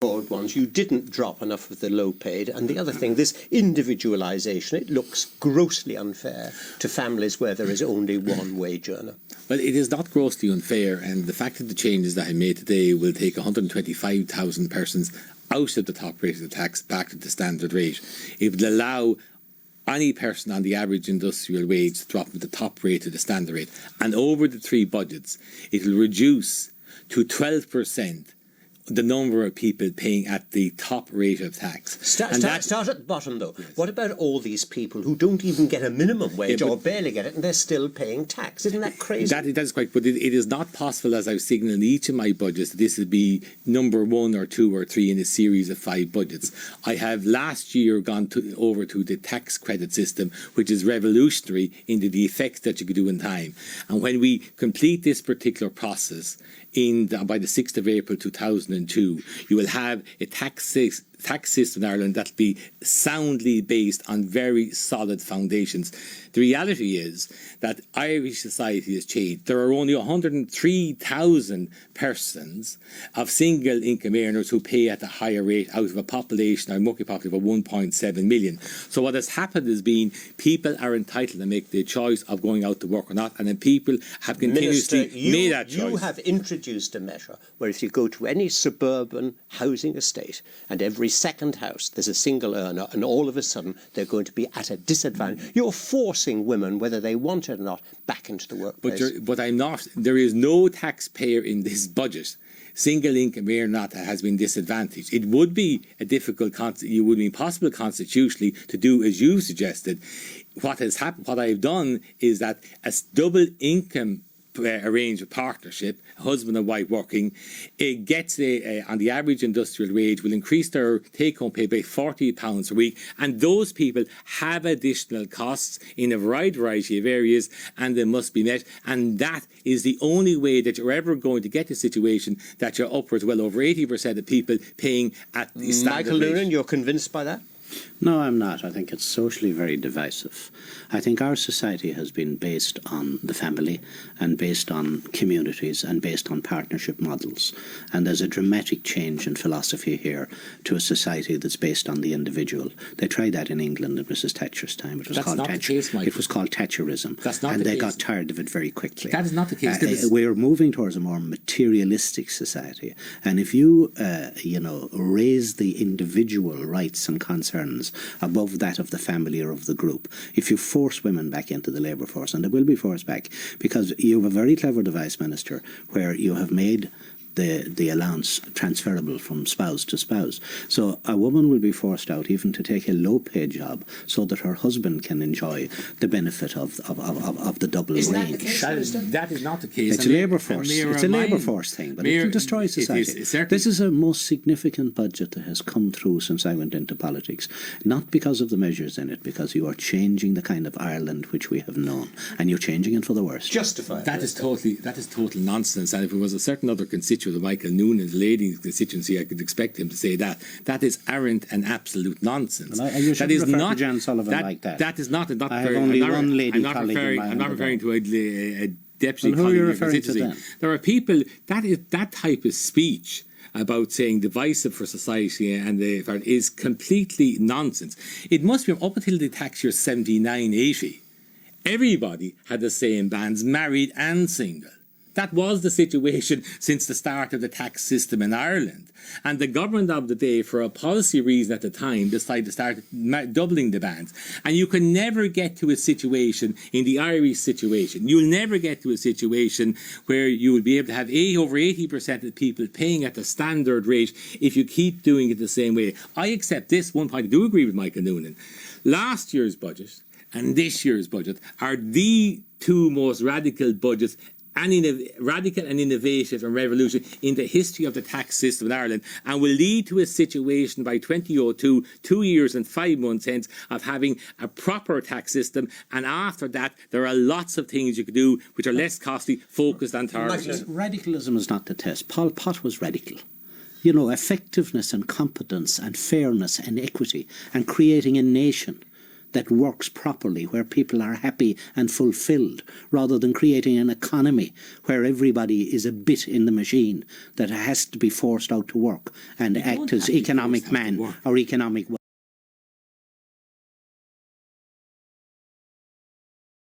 old ones, you didn't drop enough of the low paid, and the other thing, this individualisation, it looks grossly unfair to families where there is only one wage earner. Well, it is not grossly unfair, and the fact that the changes that I made today will take 125,000 persons out of the top rate of the tax back to the standard rate. It will allow any person on the average industrial wage to drop from the top rate to the standard rate, and over the three budgets it will reduce to 12% the number of people paying at the top rate of tax. Start at the bottom, though. Yes. What about all these people who don't even get a minimum wage or barely get it, and they're still paying tax? Isn't that crazy? That is correct, but it is not possible, as I've signalled in each of my budgets, that this would be number 1 or 2 or 3 in a series of 5 budgets. I have last year gone over to the tax credit system, which is revolutionary in the effects that you could do in time. And when we complete this particular process, by the 6th of April 2002, you will have a tax system in Ireland that will be soundly based on very solid foundations. The reality is that Irish society has changed. There are only 103,000 persons of single income earners who pay at a higher rate out of a population, or market population of 1.7 million. So what has happened has been people are entitled to make the choice of going out to work or not, and then people have continuously made that choice. You have introduced a measure where if you go to any suburban housing estate and every second house there's a single earner, and all of a sudden they're going to be at a disadvantage. You're forcing women, whether they want it or not, back into the workplace. But I'm not. There is no taxpayer in this budget, single income earner not, that has been disadvantaged. It would be a difficult, it would be impossible constitutionally to do as you suggested. What has happened, what I've done is that as double income arrange a partnership, husband and wife working, it gets on the average industrial wage will increase their take-home pay by £40 a week, and those people have additional costs in a variety of areas, and they must be met, and that is the only way that you're ever going to get a situation that you're upwards well over 80% of people paying at the standard Michael rate. Noonan, you're convinced by that? No, I'm not. I think it's socially very divisive. I think our society has been based on the family and based on communities and based on partnership models. And there's a dramatic change in philosophy here to a society that's based on the individual. They tried that in England in Mrs. Thatcher's time. It was called Thatcherism. That's not and the they case. got tired of it very quickly. That is not the case. We're moving towards a more materialistic society. And if you, raise the individual rights and concerns above that of the family or of the group, if you force women back into the labour force, and they will be forced back, because you have a very clever device, Minister, where you have made the allowance transferable from spouse to spouse. So a woman will be forced out even to take a low-paid job so that her husband can enjoy the benefit of the double range. That is not the case. It's a labour force. It's a labour force thing, but it can destroy society. This is a most significant budget that has come through since I went into politics, not because of the measures in it, because you are changing the kind of Ireland which we have known, and you're changing it for the worse. Justified. That is total nonsense. And if it was a certain other constituent, the Michael Noonan's lady constituency, I could expect him to say that. That is arrant and absolute nonsense. Well, you should refer to Jan Sullivan like that. That is not. I have only one lady colleague in my I'm not referring to a deputy colleague. Who are you referring to then? There are people, that type of speech about saying divisive for society and is completely nonsense. It must be up until the tax year 79, 80. Everybody had the same bands, married and single. That was the situation since the start of the tax system in Ireland. And the government of the day, for a policy reason at the time, decided to start doubling the bands. And you can never get to a situation, in the Irish situation, you'll never get to a situation where you will be able to have over 80% of the people paying at the standard rate if you keep doing it the same way. I accept this one point. I do agree with Michael Noonan. Last year's budget and this year's budget are the two most radical budgets, radical and innovative and revolutionary in the history of the tax system in Ireland, and will lead to a situation by 2002, 2 years and 5 months hence, of having a proper tax system. And after that, there are lots of things you could do which are less costly, focused on targets. Radicalism is not the test. Pol Pot was radical. You know, effectiveness and competence and fairness and equity and creating a nation. that works properly, where people are happy and fulfilled, rather than creating an economy where everybody is a bit in the machine that has to be forced out to work and act as economic man or economic